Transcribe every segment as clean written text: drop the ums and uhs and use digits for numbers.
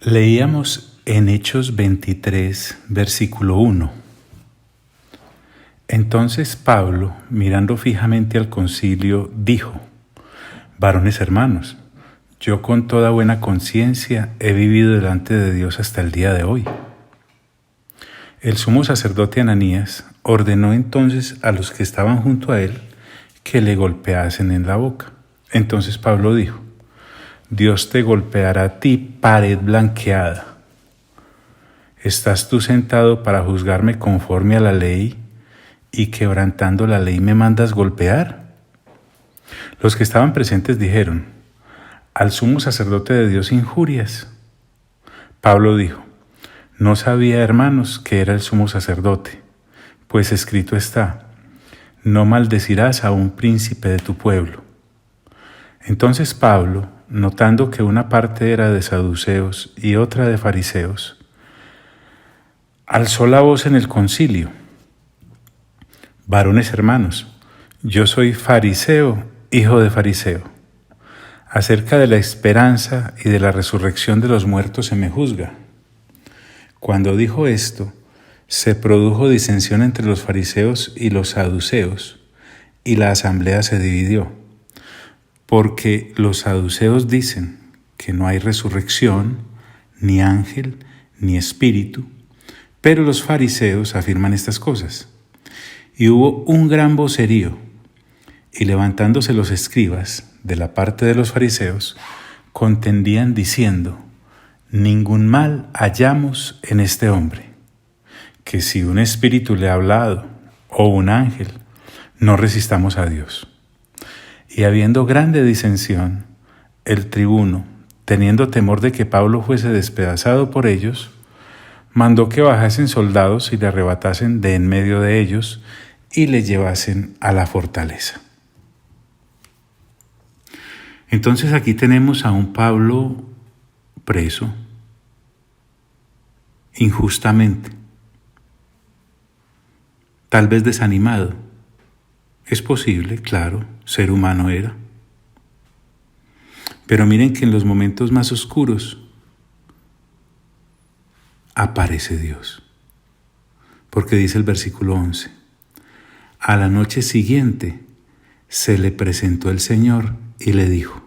Leíamos en Hechos 23, versículo 1. Entonces Pablo, mirando fijamente al concilio, dijo: Varones hermanos, yo con toda buena conciencia he vivido delante de Dios hasta el día de hoy. El sumo sacerdote Ananías ordenó entonces a los que estaban junto a él que le golpeasen en la boca. Entonces Pablo dijo: Dios te golpeará a ti, pared blanqueada. ¿Estás tú sentado para juzgarme conforme a la ley y quebrantando la ley me mandas golpear? Los que estaban presentes dijeron: al sumo sacerdote de Dios injurias. Pablo dijo: no sabía, hermanos, que era el sumo sacerdote, pues escrito está: no maldecirás a un príncipe de tu pueblo. Entonces Pablo, notando que una parte era de saduceos y otra de fariseos, alzó la voz en el concilio: Varones hermanos, yo soy fariseo, hijo de fariseo. Acerca de la esperanza y de la resurrección de los muertos se me juzga. Cuando dijo esto, se produjo disensión entre los fariseos y los saduceos, y la asamblea se dividió. Porque los saduceos dicen que no hay resurrección, ni ángel, ni espíritu, pero los fariseos afirman estas cosas. Y hubo un gran vocerío, y levantándose los escribas de la parte de los fariseos, contendían diciendo: ningún mal hallamos en este hombre, que si un espíritu le ha hablado, o un ángel, no resistamos a Dios. Y habiendo grande disensión, el tribuno, teniendo temor de que Pablo fuese despedazado por ellos, mandó que bajasen soldados y le arrebatasen de en medio de ellos y le llevasen a la fortaleza. Entonces aquí tenemos a un Pablo preso, injustamente, tal vez desanimado. Es posible, claro, ser humano era. Pero miren que en los momentos más oscuros aparece Dios. Porque dice el versículo 11: a la noche siguiente se le presentó el Señor y le dijo.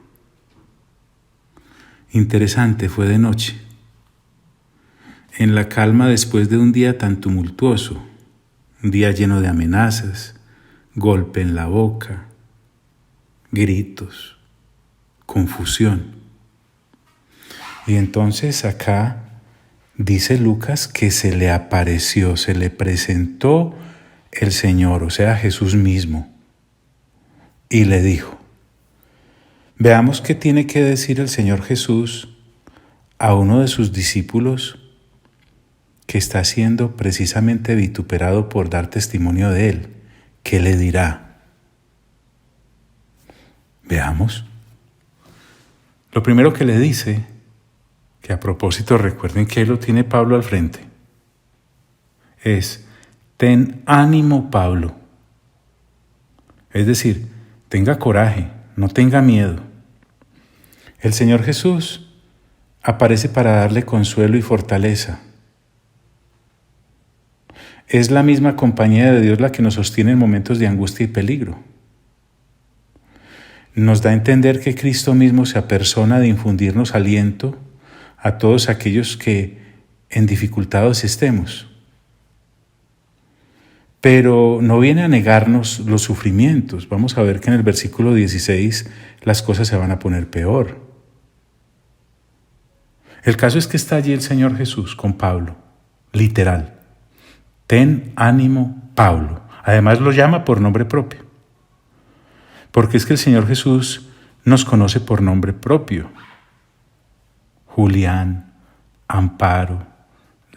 Interesante, fue de noche. En la calma después de un día tan tumultuoso, un día lleno de amenazas, golpe en la boca, gritos, confusión. Y entonces acá dice Lucas que se le apareció, se le presentó el Señor, o sea, Jesús mismo, y le dijo. Veamos qué tiene que decir el Señor Jesús a uno de sus discípulos que está siendo precisamente vituperado por dar testimonio de Él. ¿Qué le dirá? Veamos. Lo primero que le dice, que a propósito recuerden que lo tiene Pablo al frente, es: ten ánimo, Pablo. Es decir, tenga coraje, no tenga miedo. El Señor Jesús aparece para darle consuelo y fortaleza. Es la misma compañía de Dios la que nos sostiene en momentos de angustia y peligro. Nos da a entender que Cristo mismo se apersona de infundirnos aliento a todos aquellos que en dificultades estemos. Pero no viene a negarnos los sufrimientos. Vamos a ver que en el versículo 16 las cosas se van a poner peor. El caso es que está allí el Señor Jesús con Pablo, literal. Ten ánimo, Pablo. Además lo llama por nombre propio. Porque es que el Señor Jesús nos conoce por nombre propio. Julián, Amparo,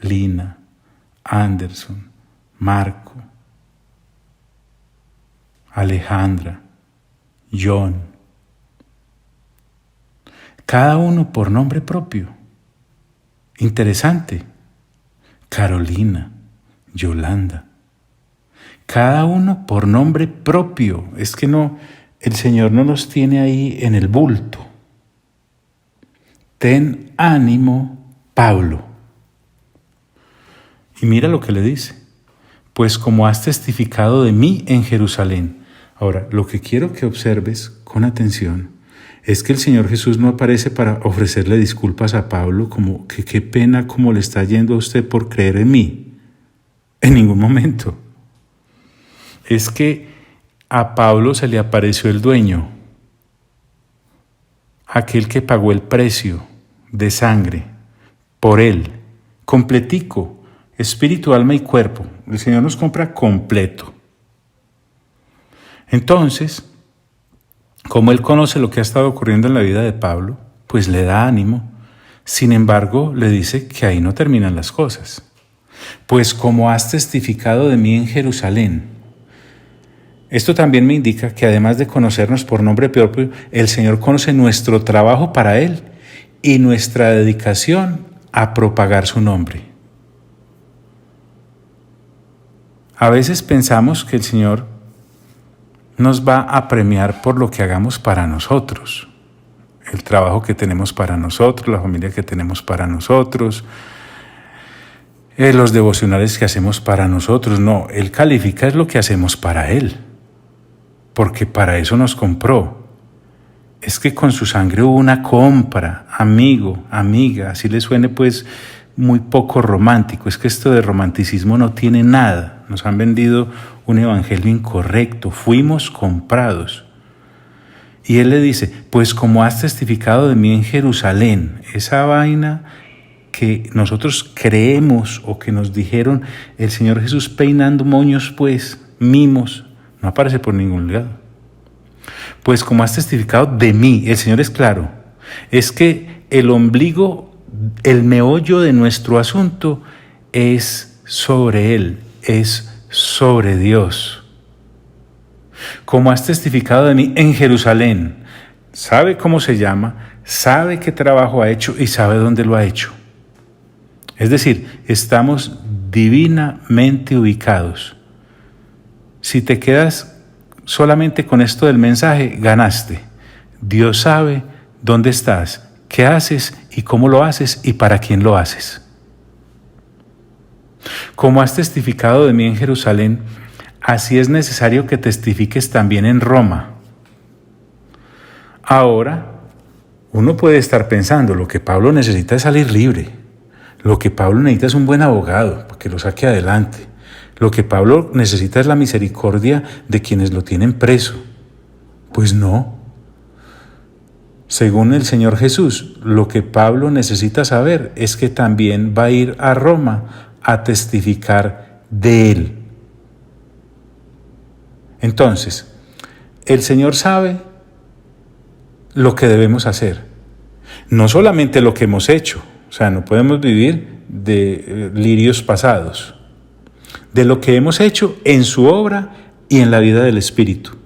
Lina, Anderson, Marco, Alejandra, John. Cada uno por nombre propio. Interesante. Carolina, Yolanda. Cada uno por nombre propio. Es que no, el Señor no nos tiene ahí en el bulto. Ten ánimo, Pablo. Y mira lo que le dice. Pues como has testificado de mí en Jerusalén. Ahora, lo que quiero que observes con atención es que el Señor Jesús no aparece para ofrecerle disculpas a Pablo como que qué pena cómo le está yendo a usted por creer en mí. En ningún momento. Es que a Pablo se le apareció el dueño, aquel que pagó el precio de sangre por él, completico, espíritu, alma y cuerpo. El Señor nos compra completo. Entonces, como Él conoce lo que ha estado ocurriendo en la vida de Pablo, pues le da ánimo. Sin embargo, le dice que ahí no terminan las cosas. Pues como has testificado de mí en Jerusalén. Esto también me indica que además de conocernos por nombre propio, el Señor conoce nuestro trabajo para Él y nuestra dedicación a propagar su nombre. A veces pensamos que el Señor nos va a premiar por lo que hagamos para nosotros, el trabajo que tenemos para nosotros, la familia que tenemos para nosotros, los devocionales que hacemos para nosotros. No, Él califica es lo que hacemos para Él, porque para eso nos compró. Es que con su sangre hubo una compra, amigo, amiga, así le suene pues muy poco romántico. Es que esto de romanticismo no tiene nada. Nos han vendido un evangelio incorrecto. Fuimos comprados. Y Él le dice, pues como has testificado de mí en Jerusalén, esa vaina que nosotros creemos o que nos dijeron el Señor Jesús peinando moños, pues, mimos, no aparece por ningún lado. Pues como has testificado de mí, el Señor es claro, es que el ombligo, el meollo de nuestro asunto es sobre Él, es sobre Dios. Como has testificado de mí en Jerusalén, sabe cómo se llama, sabe qué trabajo ha hecho y sabe dónde lo ha hecho. Es decir, estamos divinamente ubicados. Si te quedas solamente con esto del mensaje, ganaste. Dios sabe dónde estás, qué haces y cómo lo haces y para quién lo haces. Como has testificado de mí en Jerusalén, así es necesario que testifiques también en Roma. Ahora, uno puede estar pensando, lo que Pablo necesita es salir libre. Lo que Pablo necesita es un buen abogado para que lo saque adelante. Lo que Pablo necesita es la misericordia de quienes lo tienen preso. Pues no. Según el Señor Jesús, lo que Pablo necesita saber es que también va a ir a Roma a testificar de Él. Entonces, el Señor sabe lo que debemos hacer. No solamente lo que hemos hecho. O sea, no podemos vivir de lirios pasados. De lo que hemos hecho en su obra y en la vida del Espíritu.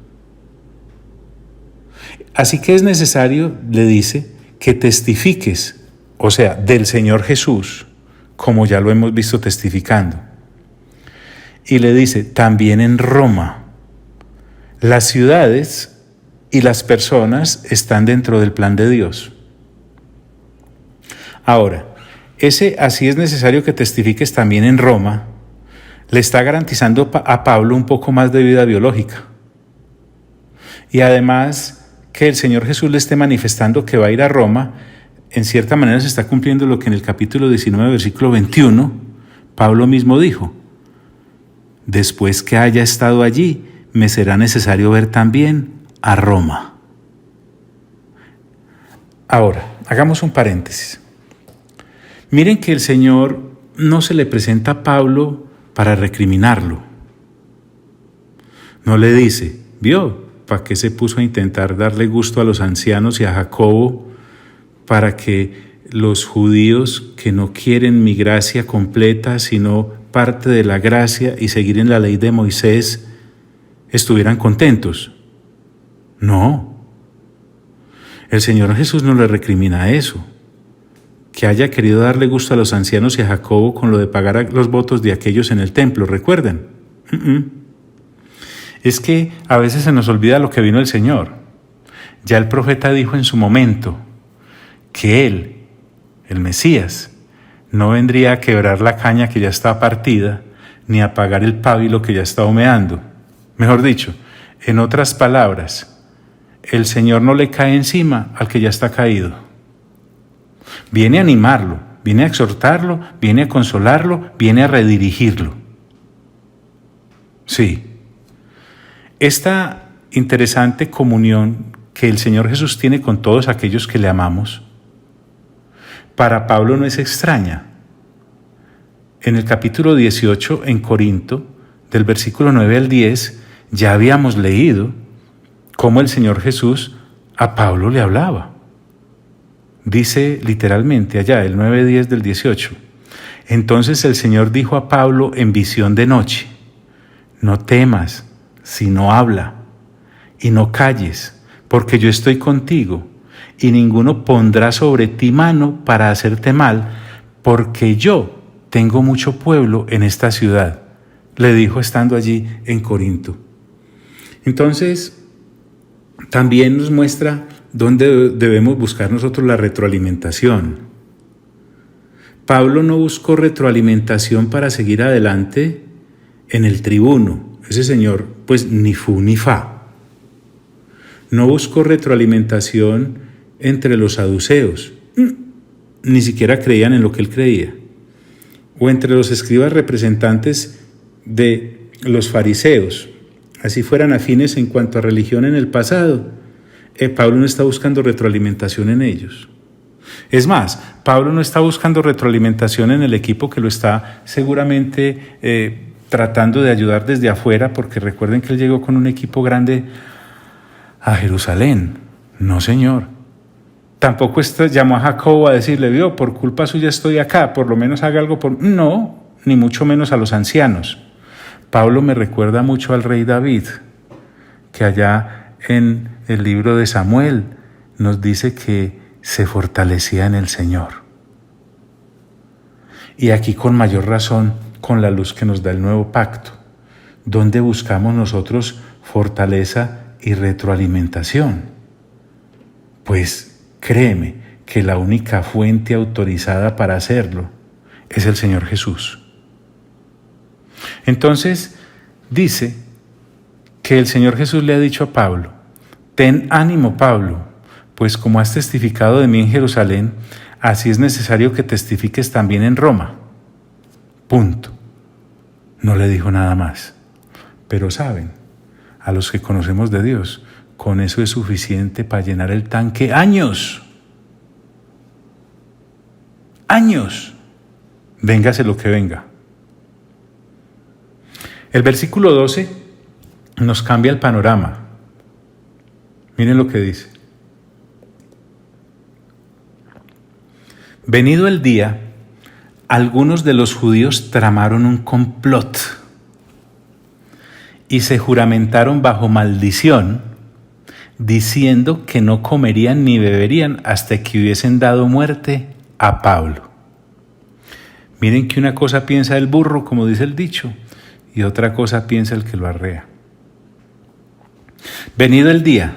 Así que es necesario, le dice, que testifiques, o sea, del Señor Jesús, como ya lo hemos visto testificando. Y le dice, también en Roma, las ciudades y las personas están dentro del plan de Dios. Ahora, así es necesario que testifiques también en Roma, le está garantizando a Pablo un poco más de vida biológica. Y además que el Señor Jesús le esté manifestando que va a ir a Roma, en cierta manera se está cumpliendo lo que en el capítulo 19, versículo 21, Pablo mismo dijo, después que haya estado allí, me será necesario ver también a Roma. Ahora, hagamos un paréntesis. Miren que el Señor no se le presenta a Pablo para recriminarlo. No le dice, ¿vio? ¿Para qué se puso a intentar darle gusto a los ancianos y a Jacobo para que los judíos que no quieren mi gracia completa, sino parte de la gracia y seguir en la ley de Moisés, estuvieran contentos? No. El Señor Jesús no le recrimina eso. Que haya querido darle gusto a los ancianos y a Jacobo con lo de pagar los votos de aquellos en el templo, ¿recuerdan? Es que a veces se nos olvida lo que vino el Señor. Ya el profeta dijo en su momento que Él, el Mesías, no vendría a quebrar la caña que ya está partida, ni a apagar el pábilo que ya está humeando. Mejor dicho, en otras palabras, el Señor no le cae encima al que ya está caído. Viene a animarlo, viene a exhortarlo, viene a consolarlo, viene a redirigirlo. Sí, esta interesante comunión que el Señor Jesús tiene con todos aquellos que le amamos, para Pablo no es extraña. En el capítulo 18 en Corinto, del versículo 9 al 10, ya habíamos leído cómo el Señor Jesús a Pablo le hablaba. Dice literalmente allá, el 9:10 del 18. Entonces el Señor dijo a Pablo en visión de noche: no temas, sino habla, y no calles, porque yo estoy contigo, y ninguno pondrá sobre ti mano para hacerte mal, porque yo tengo mucho pueblo en esta ciudad, le dijo estando allí en Corinto. Entonces, también nos muestra dónde debemos buscar nosotros la retroalimentación. Pablo no buscó retroalimentación para seguir adelante en el tribuno. Ese señor, pues, ni fu ni fa. No buscó retroalimentación entre los saduceos. Ni siquiera creían en lo que él creía. O entre los escribas representantes de los fariseos, así fueran afines en cuanto a religión en el pasado. Pablo no está buscando retroalimentación en ellos. Es más, Pablo no está buscando retroalimentación en el equipo que lo está seguramente tratando de ayudar desde afuera, porque recuerden que él llegó con un equipo grande a Jerusalén. No, señor. Tampoco llamó a Jacobo a decirle: vio, por culpa suya estoy acá, por lo menos haga algo por... No, ni mucho menos a los ancianos. Pablo me recuerda mucho al rey David, que allá en el libro de Samuel nos dice que se fortalecía en el Señor. Y aquí con mayor razón, con la luz que nos da el nuevo pacto, donde buscamos nosotros fortaleza y retroalimentación. Pues créeme que la única fuente autorizada para hacerlo es el Señor Jesús. Entonces dice que el Señor Jesús le ha dicho a Pablo: ten ánimo, Pablo, pues como has testificado de mí en Jerusalén, así es necesario que testifiques también en Roma. Punto. No le dijo nada más. Pero saben, a los que conocemos de Dios, con eso es suficiente para llenar el tanque años. Años. Véngase lo que venga. El versículo 12 nos cambia el panorama. Miren lo que dice. Venido el día, algunos de los judíos tramaron un complot y se juramentaron bajo maldición, diciendo que no comerían ni beberían hasta que hubiesen dado muerte a Pablo. Miren que una cosa piensa el burro, como dice el dicho, y otra cosa piensa el que lo arrea. Venido el día,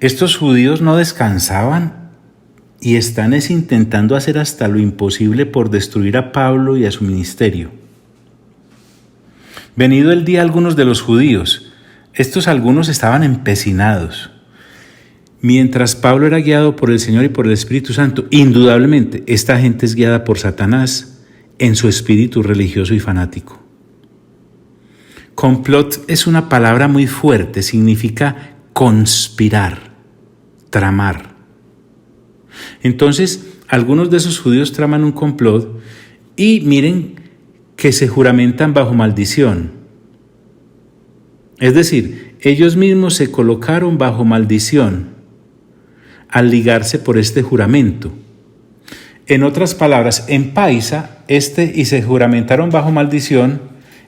estos judíos no descansaban y están intentando hacer hasta lo imposible por destruir a Pablo y a su ministerio. Venido el día, algunos de los judíos, estos algunos estaban empecinados. Mientras Pablo era guiado por el Señor y por el Espíritu Santo, indudablemente esta gente es guiada por Satanás en su espíritu religioso y fanático. Complot es una palabra muy fuerte, significa conspirar, tramar. Entonces, algunos de esos judíos traman un complot y miren que se juramentan bajo maldición. Es decir, ellos mismos se colocaron bajo maldición al ligarse por este juramento. En otras palabras, en paisa, y se juramentaron bajo maldición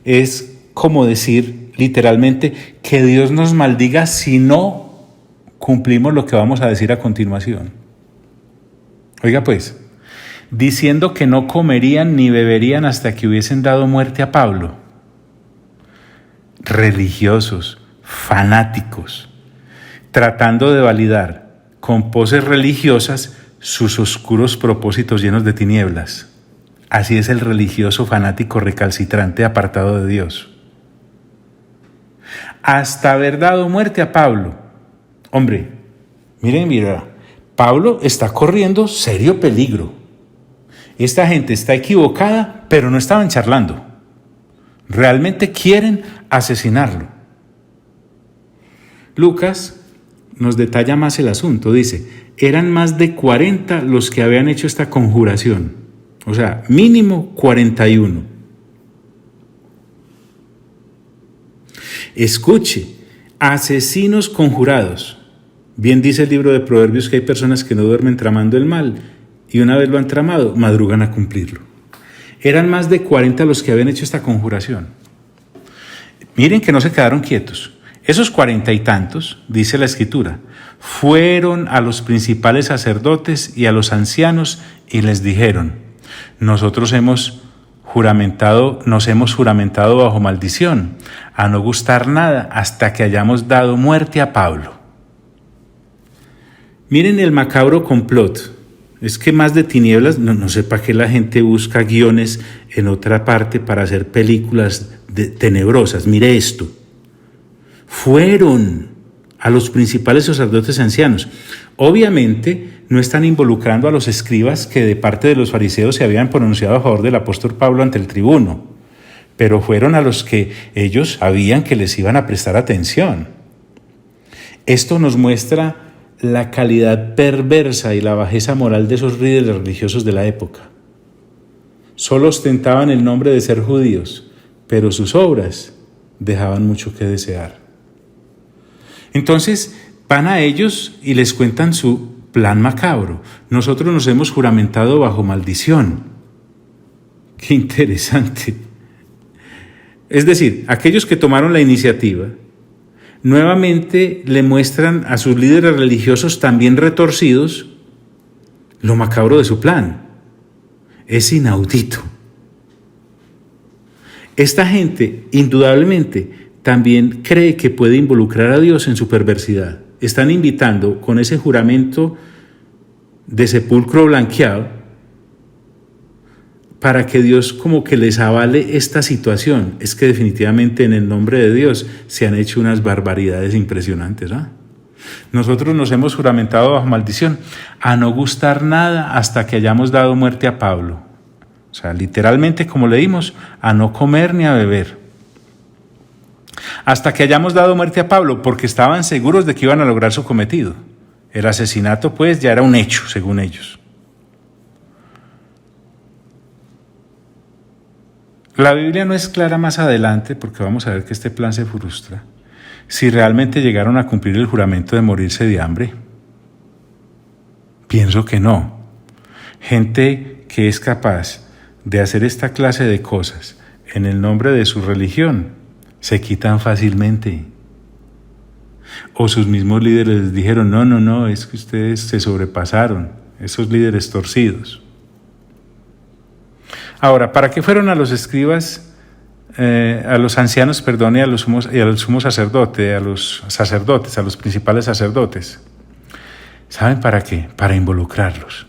es como decir literalmente que Dios nos maldiga si no cumplimos lo que vamos a decir a continuación. Oiga pues, diciendo que no comerían ni beberían hasta que hubiesen dado muerte a Pablo. Religiosos, fanáticos, tratando de validar con poses religiosas sus oscuros propósitos llenos de tinieblas. Así es el religioso fanático recalcitrante apartado de Dios. Hasta haber dado muerte a Pablo. Hombre, mira, Pablo está corriendo serio peligro. Esta gente está equivocada, pero no estaban charlando. Realmente quieren asesinarlo. Lucas nos detalla más el asunto. Dice, eran más de 40 los que habían hecho esta conjuración. O sea, mínimo 41. Escuche, asesinos conjurados. Bien dice el libro de Proverbios que hay personas que no duermen tramando el mal y una vez lo han tramado, madrugan a cumplirlo. Eran más de 40 los que habían hecho esta conjuración. Miren que no se quedaron quietos. Esos 40 y tantos, dice la Escritura, fueron a los principales sacerdotes y a los ancianos y les dijeron, nos hemos juramentado bajo maldición, a no gustar nada hasta que hayamos dado muerte a Pablo. Miren el macabro complot. Es que más de tinieblas, no sé para qué la gente busca guiones en otra parte para hacer películas tenebrosas. Mire esto. Fueron a los principales sacerdotes ancianos. Obviamente no están involucrando a los escribas que de parte de los fariseos se habían pronunciado a favor del apóstol Pablo ante el tribuno, pero fueron a los que ellos sabían que les iban a prestar atención. Esto nos muestra la calidad perversa y la bajeza moral de esos líderes religiosos de la época. Solo ostentaban el nombre de ser judíos, pero sus obras dejaban mucho que desear. Entonces van a ellos y les cuentan su plan macabro. Nosotros nos hemos juramentado bajo maldición. Qué interesante. Es decir, aquellos que tomaron la iniciativa nuevamente le muestran a sus líderes religiosos también retorcidos lo macabro de su plan. Es inaudito. Esta gente, indudablemente, también cree que puede involucrar a Dios en su perversidad. Están invitando con ese juramento de sepulcro blanqueado para que Dios como que les avale esta situación. Es que definitivamente en el nombre de Dios se han hecho unas barbaridades impresionantes, ¿no? Nosotros nos hemos juramentado bajo maldición a no gustar nada hasta que hayamos dado muerte a Pablo. O sea, literalmente, como leímos, a no comer ni a beber. Hasta que hayamos dado muerte a Pablo, porque estaban seguros de que iban a lograr su cometido. El asesinato, pues, ya era un hecho, según ellos. La Biblia no es clara más adelante, porque vamos a ver que este plan se frustra, si realmente llegaron a cumplir el juramento de morirse de hambre. Pienso que no. Gente que es capaz de hacer esta clase de cosas en el nombre de su religión, se quitan fácilmente. O sus mismos líderes les dijeron, no, es que ustedes se sobrepasaron, esos líderes torcidos. Ahora, ¿para qué fueron a los escribas, a los ancianos, y al sumo sacerdote, a los sacerdotes, a los principales sacerdotes? ¿Saben para qué? Para involucrarlos.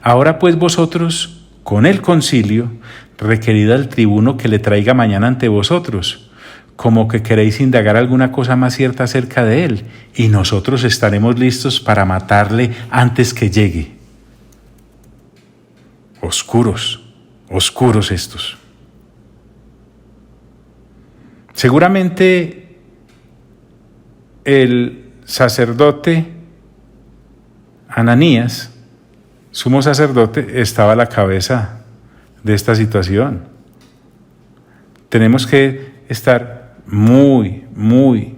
Ahora pues vosotros, con el concilio, requerid al tribuno que le traiga mañana ante vosotros, como que queréis indagar alguna cosa más cierta acerca de él, y nosotros estaremos listos para matarle antes que llegue. Oscuros estos. Seguramente el sacerdote Ananías, sumo sacerdote, estaba a la cabeza de esta situación. Tenemos que estar muy, muy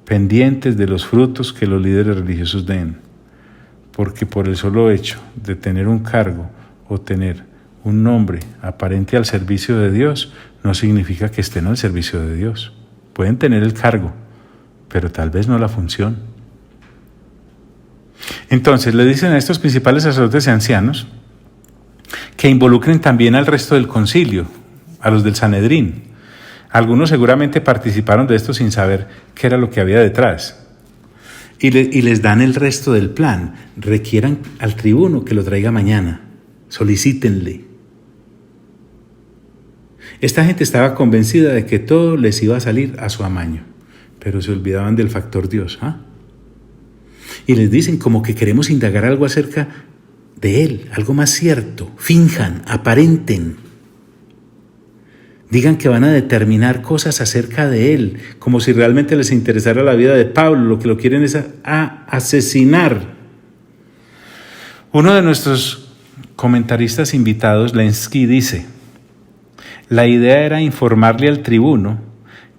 pendientes de los frutos que los líderes religiosos den, porque por el solo hecho de tener un cargo o tener un nombre aparente al servicio de Dios, no significa que estén al servicio de Dios. Pueden tener el cargo, pero tal vez no la función. Entonces le dicen a estos principales sacerdotes y ancianos que involucren también al resto del concilio, a los del Sanedrín. Algunos seguramente participaron de esto sin saber qué era lo que había detrás. Y les dan el resto del plan. Requieran al tribuno que lo traiga mañana. Solicítenle. Esta gente estaba convencida de que todo les iba a salir a su amaño, pero se olvidaban del factor Dios. Y les dicen como que queremos indagar algo acerca de Él, algo más cierto. Finjan, aparenten. Digan que van a determinar cosas acerca de Él, como si realmente les interesara la vida de Pablo. Lo que lo quieren es asesinar. Uno de nuestros comentaristas invitados, Lenski, dice: la idea era informarle al tribuno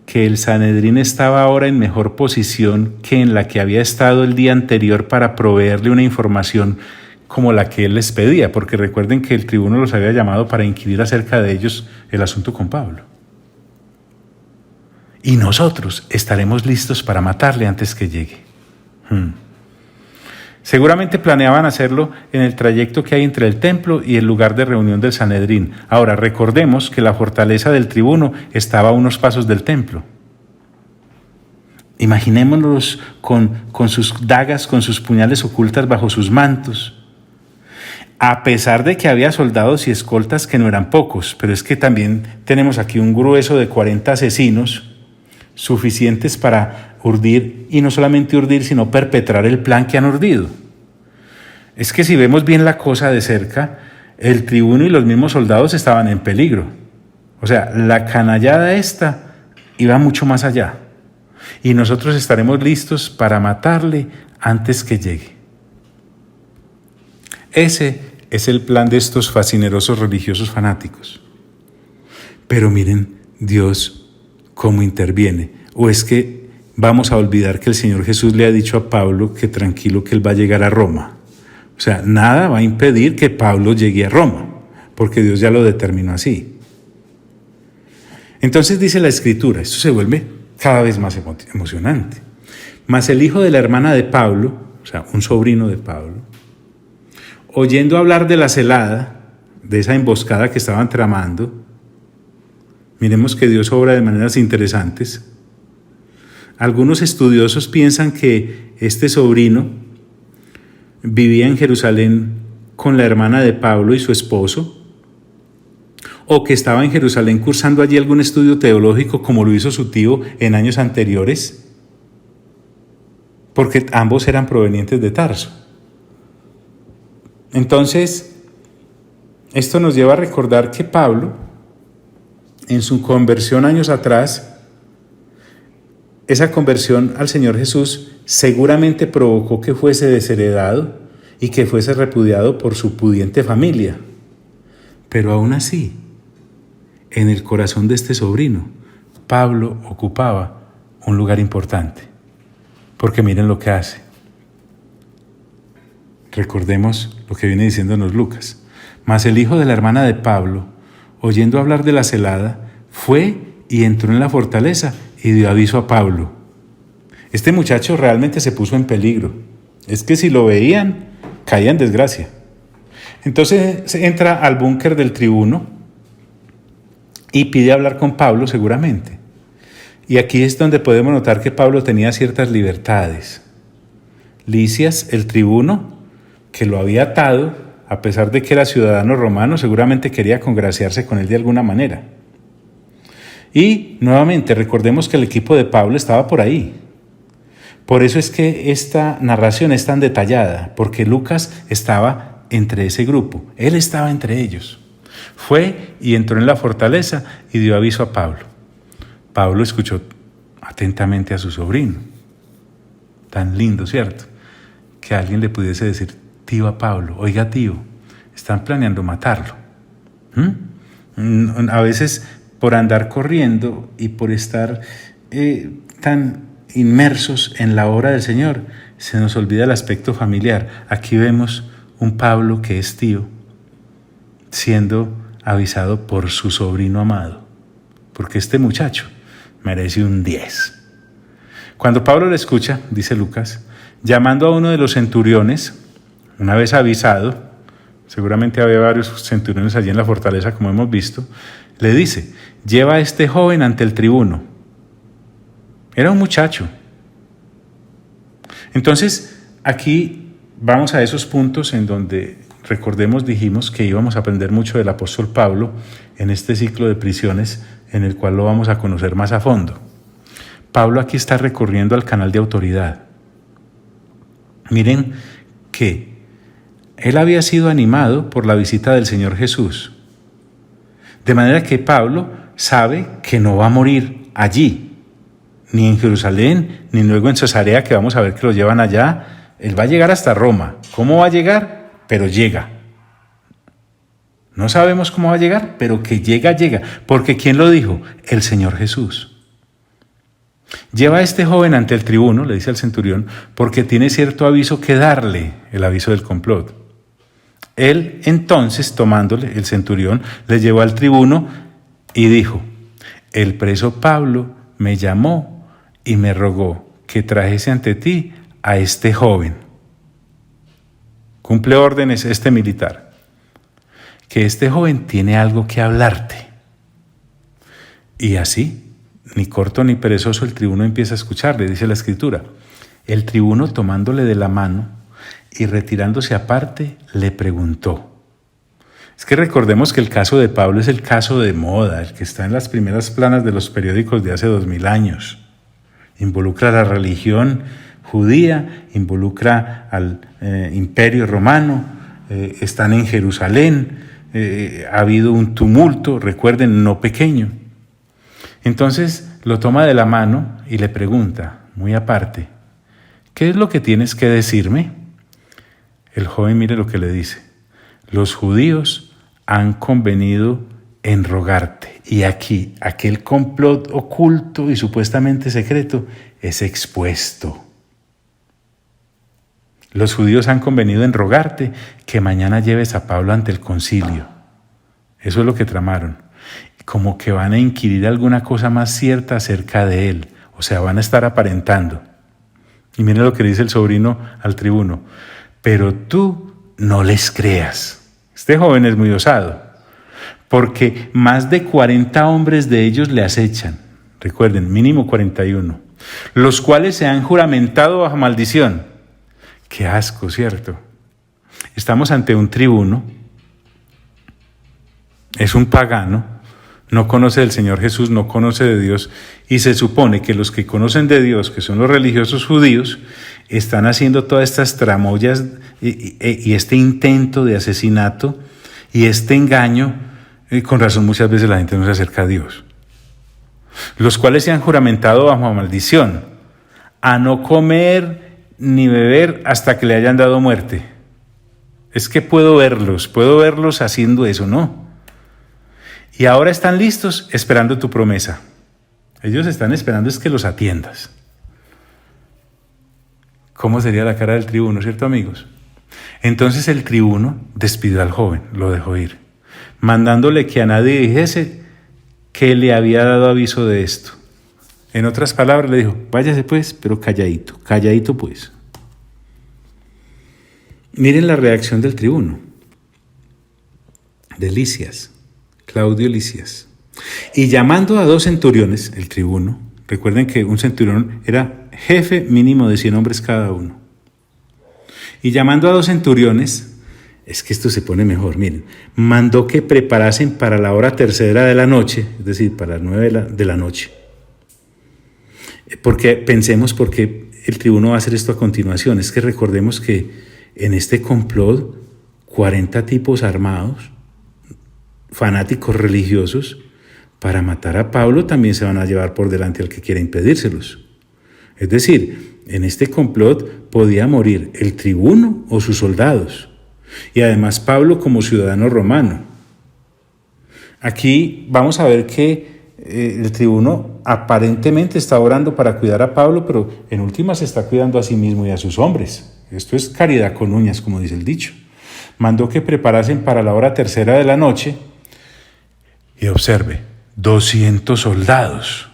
que el Sanedrín estaba ahora en mejor posición que en la que había estado el día anterior para proveerle una información como la que él les pedía, porque recuerden que el tribuno los había llamado para inquirir acerca de ellos el asunto con Pablo. Y nosotros estaremos listos para matarle antes que llegue. Seguramente planeaban hacerlo en el trayecto que hay entre el templo y el lugar de reunión del Sanedrín. Ahora, recordemos que la fortaleza del tribuno estaba a unos pasos del templo. Imaginémonos con sus dagas, con sus puñales ocultas bajo sus mantos. A pesar de que había soldados y escoltas que no eran pocos, pero es que también tenemos aquí un grueso de 40 asesinos suficientes para urdir, y no solamente urdir, sino perpetrar el plan que han urdido. Es que si vemos bien la cosa de cerca, el tribuno y los mismos soldados estaban en peligro. O sea, la canallada esta iba mucho más allá. Y nosotros estaremos listos para matarle antes que llegue. Ese es el plan de estos fascinerosos religiosos fanáticos. Pero miren Dios cómo interviene. ¿O es que vamos a olvidar que el Señor Jesús le ha dicho a Pablo que tranquilo, que él va a llegar a Roma? O sea, nada va a impedir que Pablo llegue a Roma, porque Dios ya lo determinó así. Entonces dice la Escritura, esto se vuelve cada vez más emocionante. Mas el hijo de la hermana de Pablo, o sea, un sobrino de Pablo, oyendo hablar de la celada, de esa emboscada que estaban tramando, miremos que Dios obra de maneras interesantes. Algunos estudiosos piensan que este sobrino vivía en Jerusalén con la hermana de Pablo y su esposo, o que estaba en Jerusalén cursando allí algún estudio teológico como lo hizo su tío en años anteriores, porque ambos eran provenientes de Tarso. Entonces, esto nos lleva a recordar que Pablo, en su conversión años atrás, esa conversión al Señor Jesús seguramente provocó que fuese desheredado y que fuese repudiado por su pudiente familia. Pero aún así, en el corazón de este sobrino, Pablo ocupaba un lugar importante. Porque miren lo que hace. Recordemos lo que viene diciéndonos Lucas. Mas el hijo de la hermana de Pablo, oyendo hablar de la celada, fue y entró en la fortaleza y dio aviso a Pablo. Este muchacho realmente se puso en peligro. Es que si lo veían, caía en desgracia. Entonces se entra al búnker del tribuno y pide hablar con Pablo seguramente. Y aquí es donde podemos notar que Pablo tenía ciertas libertades. Lisias, el tribuno, que lo había atado, a pesar de que era ciudadano romano, seguramente quería congraciarse con él de alguna manera. Y nuevamente recordemos que el equipo de Pablo estaba por ahí. Por eso es que esta narración es tan detallada, porque Lucas estaba entre ese grupo, él estaba entre ellos. Fue y entró en la fortaleza y dio aviso a Pablo. Pablo escuchó atentamente a su sobrino. Tan lindo, ¿cierto? Que alguien le pudiese decir, tío a Pablo, oiga tío, están planeando matarlo. A veces por andar corriendo y por estar tan inmersos en la obra del Señor, se nos olvida el aspecto familiar. Aquí vemos un Pablo que es tío, siendo avisado por su sobrino amado, porque este muchacho merece un 10. Cuando Pablo le escucha, dice Lucas, llamando a uno de los centuriones, una vez avisado, seguramente había varios centuriones allí en la fortaleza, como hemos visto, le dice, lleva a este joven ante el tribuno. Era un muchacho. Entonces, aquí vamos a esos puntos en donde recordemos, dijimos que íbamos a aprender mucho del apóstol Pablo en este ciclo de prisiones en el cual lo vamos a conocer más a fondo. Pablo aquí está recorriendo al canal de autoridad. Miren que él había sido animado por la visita del Señor Jesús. De manera que Pablo sabe que no va a morir allí, ni en Jerusalén, ni luego en Cesarea, que vamos a ver que lo llevan allá. Él va a llegar hasta Roma. ¿Cómo va a llegar? Pero llega. No sabemos cómo va a llegar, pero que llega, llega. Porque ¿quién lo dijo? El Señor Jesús. Lleva a este joven ante el tribuno, le dice al centurión, porque tiene cierto aviso que darle, el aviso del complot. Él entonces, tomándole, el centurión, le llevó al tribuno y dijo: el preso Pablo me llamó y me rogó que trajese ante ti a este joven. Cumple órdenes este militar, que este joven tiene algo que hablarte. Y así, ni corto ni perezoso, el tribuno empieza a escucharle, dice la Escritura. El tribuno, tomándole de la mano y retirándose aparte, le preguntó. Es que recordemos que el caso de Pablo es el caso de moda, el que está en las primeras planas de los periódicos de hace 2000 años. Involucra a la religión judía, involucra al imperio romano, están en Jerusalén, ha habido un tumulto, recuerden, no pequeño. Entonces lo toma de la mano y le pregunta, muy aparte, ¿qué es lo que tienes que decirme? El joven mire lo que le dice. Los judíos han convenido en rogarte. Y aquí, aquel complot oculto y supuestamente secreto es expuesto. Los judíos han convenido en rogarte que mañana lleves a Pablo ante el concilio. Eso es lo que tramaron. Como que van a inquirir alguna cosa más cierta acerca de él. O sea, van a estar aparentando. Y miren lo que dice el sobrino al tribuno. Pero tú no les creas. Este joven es muy osado. Porque más de 40 hombres de ellos le acechan. Recuerden, mínimo 41. Los cuales se han juramentado bajo maldición. Qué asco, ¿cierto? Estamos ante un tribuno. Es un pagano. No conoce del Señor Jesús, no conoce de Dios, y se supone que los que conocen de Dios, que son los religiosos judíos, están haciendo todas estas tramoyas y este intento de asesinato y este engaño, y con razón muchas veces la gente no se acerca a Dios. Los cuales se han juramentado bajo maldición, a no comer ni beber hasta que le hayan dado muerte. Es que puedo verlos haciendo eso, ¿no? Y ahora están listos esperando tu promesa. Ellos están esperando es que los atiendas. ¿Cómo sería la cara del tribuno, cierto, amigos? Entonces el tribuno despidió al joven, lo dejó ir, mandándole que a nadie dijese que le había dado aviso de esto. En otras palabras le dijo, váyase pues, pero calladito, calladito pues. Miren la reacción del tribuno, de Lisias. Claudio Lisias. Y llamando a 2 centuriones, el tribuno, recuerden que un centurión era jefe mínimo de 100 hombres cada uno. Y llamando a 2 centuriones, es que esto se pone mejor, miren, mandó que preparasen para la hora 3:00 de la noche, es decir, para las 9 de la noche. Porque pensemos por qué el tribuno va a hacer esto a continuación. Es que recordemos que en este complot, 40 tipos armados, fanáticos religiosos, para matar a Pablo también se van a llevar por delante al que quiera impedírselos. Es decir, en este complot podía morir el tribuno o sus soldados, y además Pablo como ciudadano romano. Aquí vamos a ver que el tribuno aparentemente está orando para cuidar a Pablo, pero en última se está cuidando a sí mismo y a sus hombres. Esto es caridad con uñas, como dice el dicho. Mandó que preparasen para la hora 3:00 de la noche, y observe, 200 soldados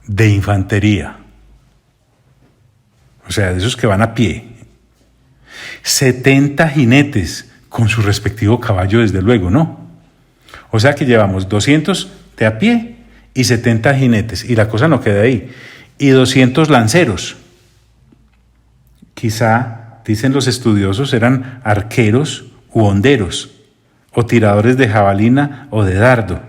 de infantería, o sea, de esos que van a pie, 70 jinetes con su respectivo caballo, desde luego, ¿no? O sea que llevamos 200 de a pie y 70 jinetes, y la cosa no queda ahí, y 200 lanceros. Quizá dicen los estudiosos, eran arqueros u honderos, o tiradores de jabalina o de dardo.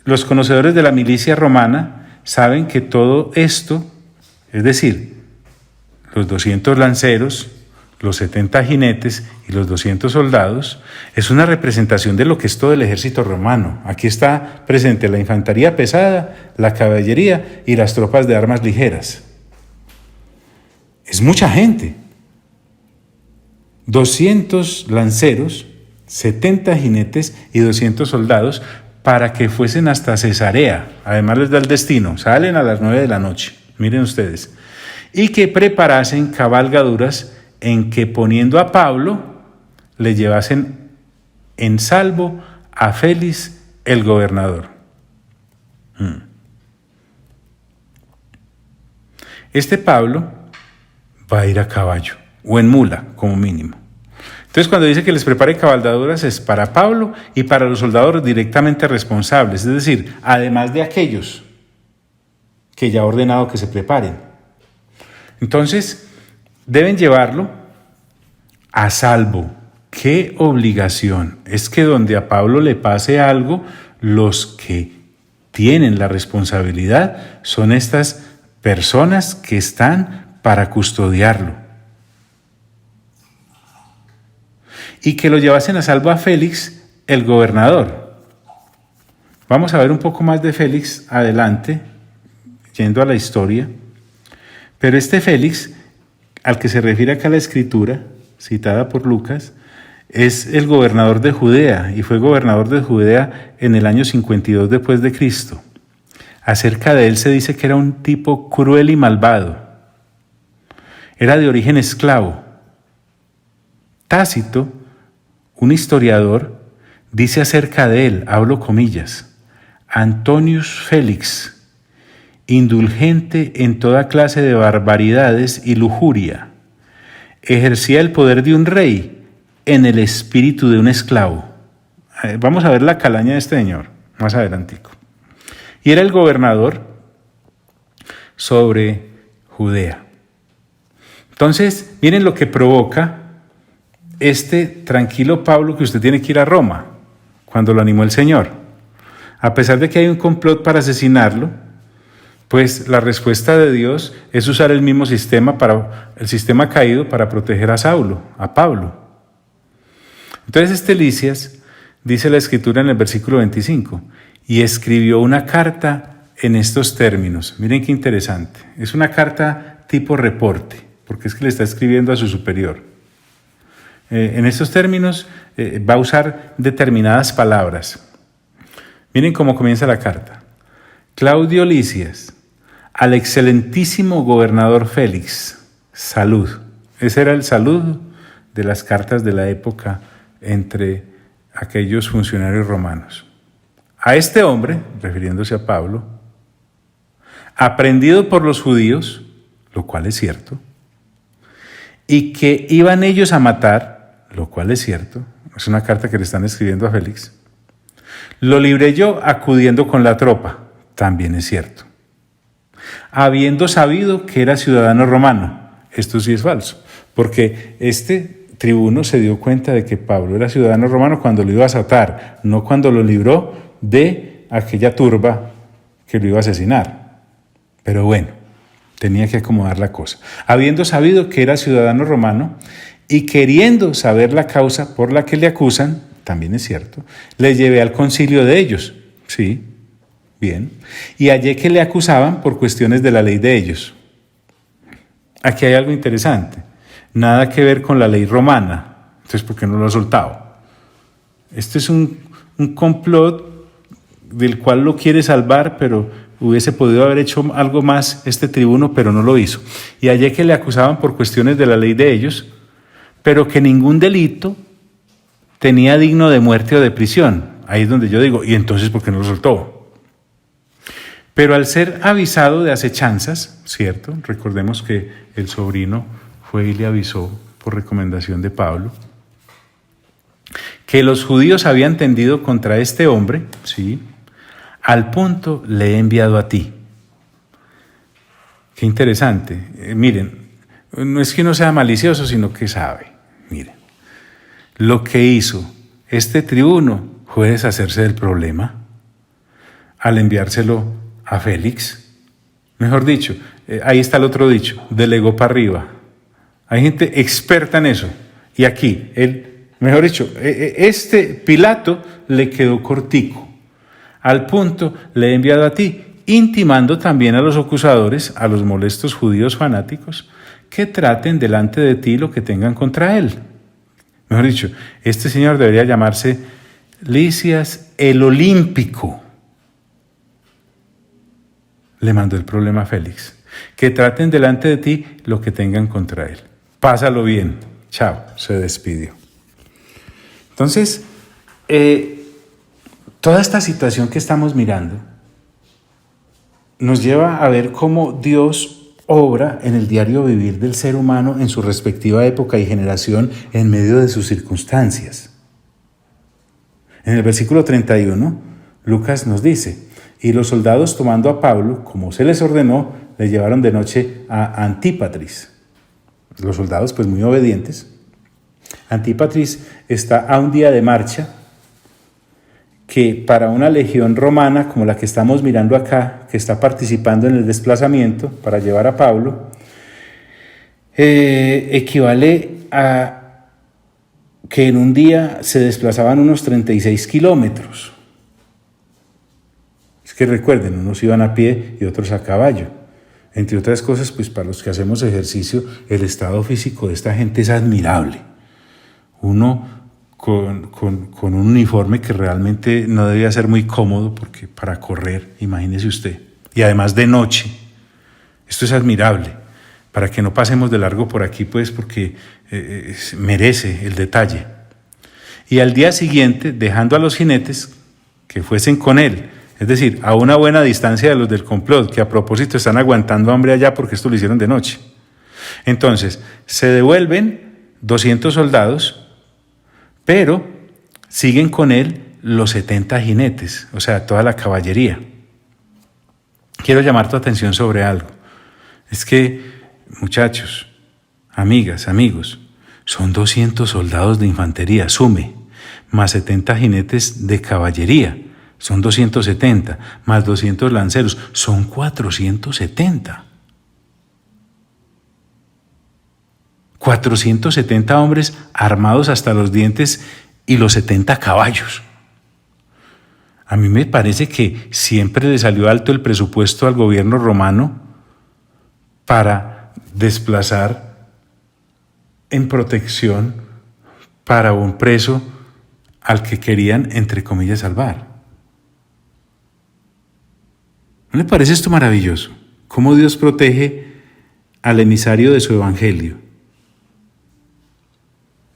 Los conocedores de la milicia romana saben que todo esto, es decir, los 200 lanceros, los 70 jinetes y los 200 soldados, es una representación de lo que es todo el ejército romano. Aquí está presente la infantería pesada, la caballería y las tropas de armas ligeras. Es mucha gente. 200 lanceros, 70 jinetes y 200 soldados para que fuesen hasta Cesarea. Además les da el destino, salen a las 9 de la noche, miren ustedes, y que preparasen cabalgaduras en que poniendo a Pablo le llevasen en salvo a Félix el gobernador. Este Pablo va a ir a caballo o en mula como mínimo. Entonces cuando dice que les prepare cabalgaduras es para Pablo y para los soldados directamente responsables, es decir, además de aquellos que ya ha ordenado que se preparen. Entonces deben llevarlo a salvo. ¡Qué obligación! Es que donde a Pablo le pase algo, los que tienen la responsabilidad son estas personas que están para custodiarlo. Y que lo llevasen a salvo a Félix, el gobernador. Vamos a ver un poco más de Félix adelante, yendo a la historia. Pero este Félix, al que se refiere acá la escritura, citada por Lucas, es el gobernador de Judea, y fue gobernador de Judea en el año 52 después de Cristo. Acerca de él se dice que era un tipo cruel y malvado. Era de origen esclavo. Tácito, un historiador, dice acerca de él, hablo comillas, Antonius Félix, indulgente en toda clase de barbaridades y lujuria, ejercía el poder de un rey en el espíritu de un esclavo. Vamos a ver la calaña de este señor más adelantico. Y era el gobernador sobre Judea. Entonces, miren lo que provoca este tranquilo Pablo que usted tiene que ir a Roma, cuando lo animó el Señor. A pesar de que hay un complot para asesinarlo, pues la respuesta de Dios es usar el mismo sistema, el sistema caído, para proteger a Saulo, a Pablo. Entonces este Lisias, dice la Escritura en el versículo 25, y escribió una carta en estos términos. Miren qué interesante. Es una carta tipo reporte, porque es que le está escribiendo a su superior. En estos términos va a usar determinadas palabras. Miren cómo comienza la carta. Claudio Lisias, al excelentísimo gobernador Félix, salud. Ese era el saludo de las cartas de la época entre aquellos funcionarios romanos. A este hombre, refiriéndose a Pablo, aprendido por los judíos, lo cual es cierto, y que iban ellos a matar, lo cual es cierto, es una carta que le están escribiendo a Félix, lo libré yo acudiendo con la tropa, también es cierto, habiendo sabido que era ciudadano romano. Esto sí es falso, porque este tribuno se dio cuenta de que Pablo era ciudadano romano cuando lo iba a azotar, no cuando lo libró de aquella turba que lo iba a asesinar. Pero bueno, tenía que acomodar la cosa. Habiendo sabido que era ciudadano romano y queriendo saber la causa por la que le acusan, también es cierto, le llevé al concilio de ellos. Sí, bien. Y hallé que le acusaban por cuestiones de la ley de ellos. Aquí hay algo interesante. Nada que ver con la ley romana. Entonces, ¿por qué no lo ha soltado? Este es un complot del cual lo quiere salvar, pero hubiese podido haber hecho algo más este tribuno, pero no lo hizo. Y hallé que le acusaban por cuestiones de la ley de ellos, pero que ningún delito tenía digno de muerte o de prisión. Ahí es donde yo digo, ¿y entonces por qué no lo soltó? Pero al ser avisado de acechanzas, ¿cierto? Recordemos que el sobrino fue y le avisó por recomendación de Pablo, que los judíos habían tendido contra este hombre, ¿sí? Al punto le he enviado a ti. Qué interesante. Miren, No es que uno sea malicioso, sino que sabe. Miren, lo que hizo este tribuno fue deshacerse del problema al enviárselo a Félix. Mejor dicho, ahí está el otro dicho, delegó para arriba. Hay gente experta en eso. Y aquí, mejor dicho, este Pilato le quedó cortico. Al punto le he enviado a ti, intimando también a los acusadores, a los molestos judíos fanáticos, que traten delante de ti lo que tengan contra él. Mejor dicho, este señor debería llamarse Lisias el Olímpico. Le mandó el problema a Félix. Que traten delante de ti lo que tengan contra él. Pásalo bien. Chao. Se despidió. Entonces, toda esta situación que estamos mirando nos lleva a ver cómo Dios obra en el diario vivir del ser humano en su respectiva época y generación en medio de sus circunstancias. En el versículo 31, Lucas nos dice: y los soldados, tomando a Pablo, como se les ordenó, le llevaron de noche a Antípatris. Los soldados, pues muy obedientes. Antípatris está a un día de marcha, que para una legión romana como la que estamos mirando acá, que está participando en el desplazamiento para llevar a Pablo, equivale a que en un día se desplazaban unos 36 kilómetros. Es que recuerden, unos iban a pie y otros a caballo. Entre otras cosas, pues para los que hacemos ejercicio, el estado físico de esta gente es admirable. Uno con un uniforme que realmente no debía ser muy cómodo, porque para correr, imagínese usted, y además de noche, esto es admirable, para que no pasemos de largo por aquí, pues porque merece el detalle. Y al día siguiente, dejando a los jinetes que fuesen con él, es decir, a una buena distancia de los del complot, que a propósito están aguantando hambre allá porque esto lo hicieron de noche. Entonces, se devuelven 200 soldados, pero siguen con él los 70 jinetes, o sea, toda la caballería. Quiero llamar tu atención sobre algo. Es que, muchachos, amigas, amigos, son 200 soldados de infantería, sume, más 70 jinetes de caballería, son 270, más 200 lanceros, son 470. 470 hombres armados hasta los dientes y los 70 caballos. A mí me parece que siempre le salió alto el presupuesto al gobierno romano para desplazar en protección para un preso al que querían, entre comillas, salvar. ¿No le parece esto maravilloso? Cómo Dios protege al emisario de su evangelio.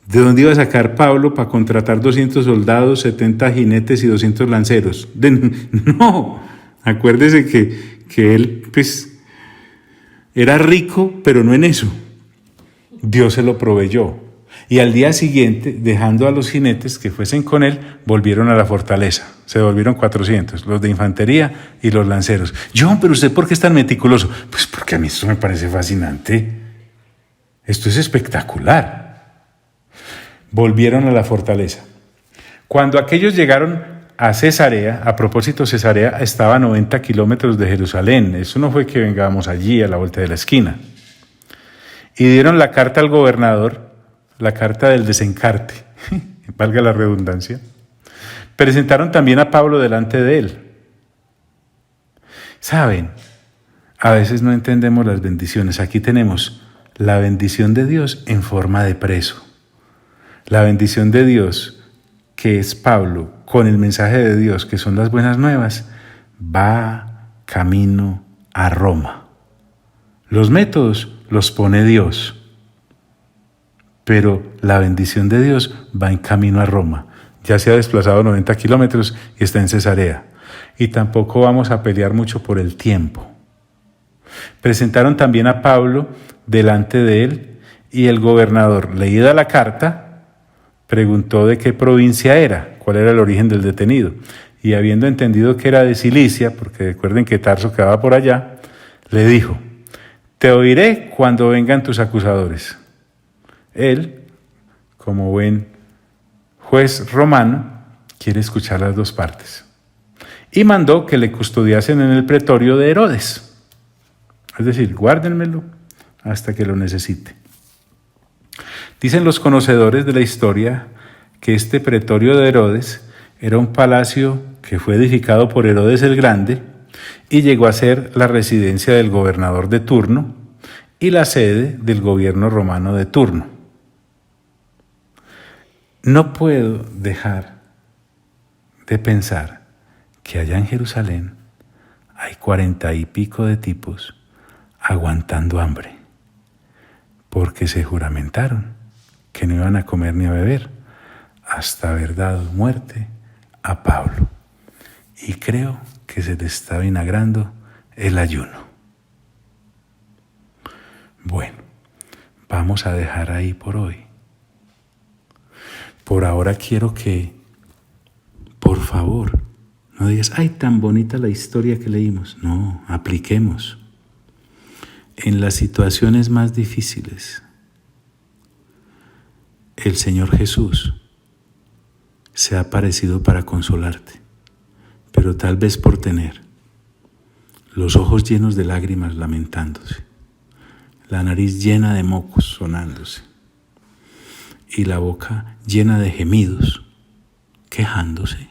¿De dónde iba a sacar Pablo para contratar 200 soldados, 70 jinetes y 200 lanceros? No, acuérdese que él pues era rico, pero no en eso. Dios se lo proveyó. Y al día siguiente, dejando a los jinetes que fuesen con él, volvieron a la fortaleza. Se volvieron 400, los de infantería y los lanceros. John, pero ¿usted por qué es tan meticuloso? Pues porque a mí esto me parece fascinante. Esto es espectacular. Volvieron a la fortaleza. Cuando aquellos llegaron a Cesarea, a propósito, Cesarea estaba a 90 kilómetros de Jerusalén. Eso no fue que vengamos allí a la vuelta de la esquina. Y dieron la carta al gobernador, la carta del desencarte, valga la redundancia. Presentaron también a Pablo delante de él. Saben, a veces no entendemos las bendiciones. Aquí tenemos la bendición de Dios en forma de preso. La bendición de Dios, que es Pablo, con el mensaje de Dios, que son las buenas nuevas, va camino a Roma. Los métodos los pone Dios, pero la bendición de Dios va en camino a Roma. Ya se ha desplazado 90 kilómetros y está en Cesarea. Y tampoco vamos a pelear mucho por el tiempo. Presentaron también a Pablo delante de él, y el gobernador, leída la carta, preguntó de qué provincia era, cuál era el origen del detenido. Y habiendo entendido que era de Cilicia, porque recuerden que Tarso quedaba por allá, le dijo: te oiré cuando vengan tus acusadores. Él, como buen juez romano, quiere escuchar las dos partes. Y mandó que le custodiasen en el pretorio de Herodes. Es decir, guárdenmelo hasta que lo necesite. Dicen los conocedores de la historia que este pretorio de Herodes era un palacio que fue edificado por Herodes el Grande y llegó a ser la residencia del gobernador de turno y la sede del gobierno romano de turno. No puedo dejar de pensar que allá en Jerusalén hay 40 y pico de tipos aguantando hambre, porque se juramentaron que no iban a comer ni a beber hasta haber dado muerte a Pablo. Y creo que se le está vinagrando el ayuno. Bueno, vamos a dejar ahí por hoy. Por ahora quiero que, por favor, no digas, ay, tan bonita la historia que leímos. No, apliquemos. En las situaciones más difíciles, el Señor Jesús se ha aparecido para consolarte, pero tal vez por tener los ojos llenos de lágrimas lamentándose, la nariz llena de mocos sonándose y la boca llena de gemidos, quejándose,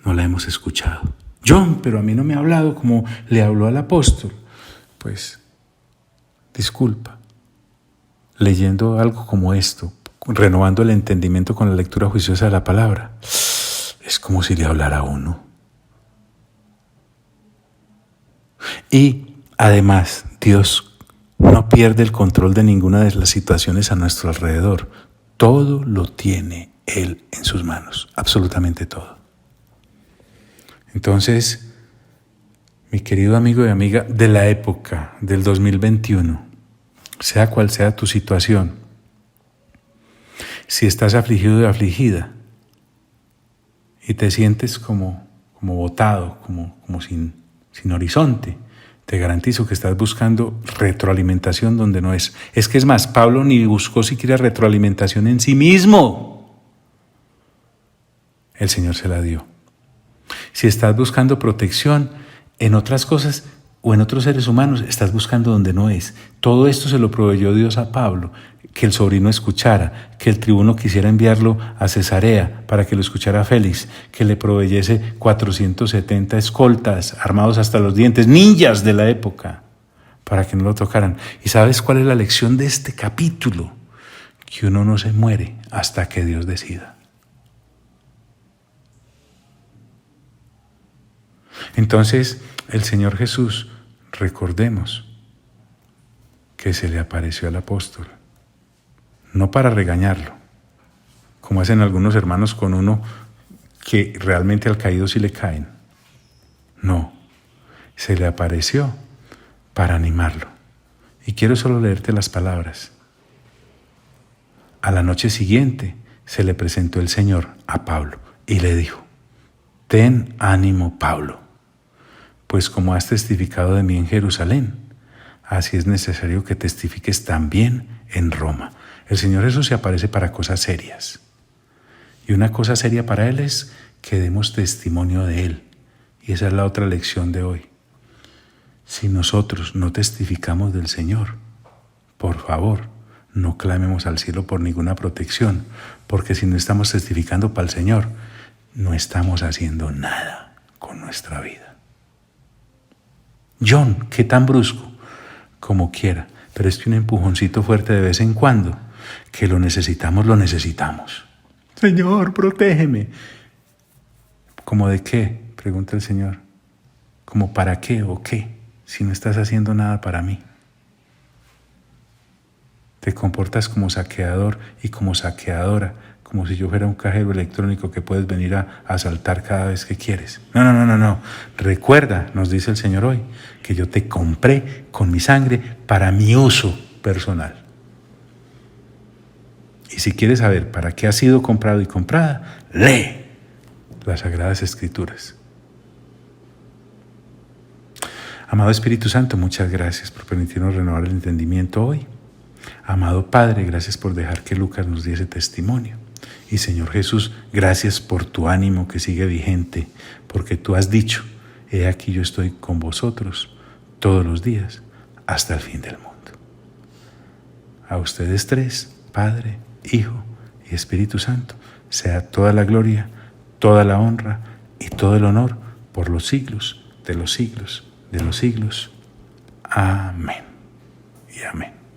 no la hemos escuchado. John, pero a mí no me ha hablado como le habló al apóstol. Pues, disculpa, leyendo algo como esto, renovando el entendimiento con la lectura juiciosa de la palabra, es como si le hablara a uno. Y además, Dios no pierde el control de ninguna de las situaciones a nuestro alrededor. Todo lo tiene Él en sus manos, absolutamente todo. Entonces, mi querido amigo y amiga de la época del 2021, sea cual sea tu situación, si estás afligido y afligida y te sientes como botado, como sin horizonte, te garantizo que estás buscando retroalimentación donde no es. Es que es más, Pablo ni buscó siquiera retroalimentación en sí mismo. El Señor se la dio. Si estás buscando protección en otras cosas o en otros seres humanos, estás buscando donde no es. Todo esto se lo proveyó Dios a Pablo, que el sobrino escuchara, que el tribuno quisiera enviarlo a Cesarea para que lo escuchara Félix, que le proveyese 470 escoltas armados hasta los dientes, ninjas de la época, para que no lo tocaran. ¿Y sabes cuál es la lección de este capítulo? Que uno no se muere hasta que Dios decida. Entonces, el Señor Jesús, recordemos que se le apareció al apóstol, no para regañarlo, como hacen algunos hermanos con uno que realmente al caído sí le caen. No, se le apareció para animarlo. Y quiero solo leerte las palabras. A la noche siguiente se le presentó el Señor a Pablo y le dijo: ten ánimo, Pablo, pues como has testificado de mí en Jerusalén, así es necesario que testifiques también en Roma. El Señor Jesús se aparece para cosas serias. Y una cosa seria para Él es que demos testimonio de Él. Y esa es la otra lección de hoy. Si nosotros no testificamos del Señor, por favor, no clamemos al cielo por ninguna protección, porque si no estamos testificando para el Señor, no estamos haciendo nada con nuestra vida. John, ¿qué tan brusco? Como quiera, pero es que un empujoncito fuerte de vez en cuando, que lo necesitamos, lo necesitamos. Señor, protégeme. ¿Cómo de qué? Pregunta el Señor. ¿Cómo para qué o qué? Si no estás haciendo nada para mí. Te comportas como saqueador y como saqueadora, como si yo fuera un cajero electrónico que puedes venir a asaltar cada vez que quieres. No. Recuerda, nos dice el Señor hoy, que yo te compré con mi sangre para mi uso personal. Y si quieres saber para qué has sido comprado y comprada, lee las Sagradas Escrituras. Amado Espíritu Santo, muchas gracias por permitirnos renovar el entendimiento hoy. Amado Padre, gracias por dejar que Lucas nos diese testimonio. Y Señor Jesús, gracias por tu ánimo que sigue vigente, porque tú has dicho, he aquí yo estoy con vosotros todos los días hasta el fin del mundo. A ustedes tres, Padre, Hijo y Espíritu Santo, sea toda la gloria, toda la honra y todo el honor por los siglos de los siglos de los siglos. Amén y amén.